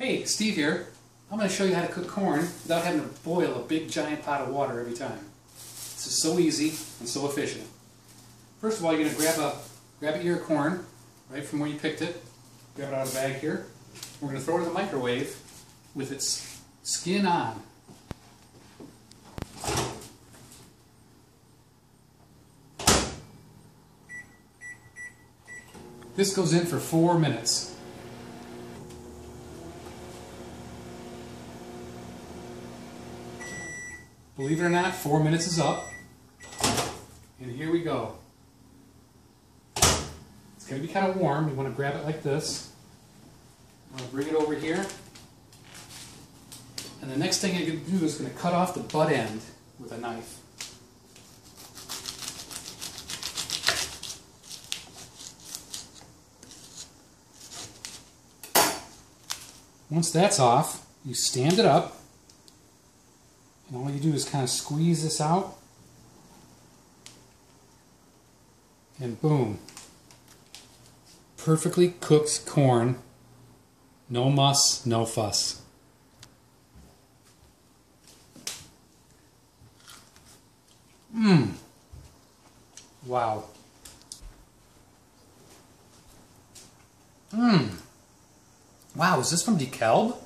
Hey, Steve here. I'm going to show you how to cook corn without having to boil a big giant pot of water every time. This is so easy and so efficient. First of all, you're going to grab an ear of corn right from where you picked it. Grab it out of the bag here. We're going to throw it in the microwave with its skin on. This goes in for 4 minutes. Believe it or not, 4 minutes is up. And here we go. It's going to be kind of warm. You want to grab it like this. I'm going to bring it over here. And the next thing you're going to do is going to cut off the butt end with a knife. Once that's off, you stand it up. And all you do is kind of squeeze this out. And boom. Perfectly cooked corn. No muss, no fuss. Wow. Wow, is this from DeKalb?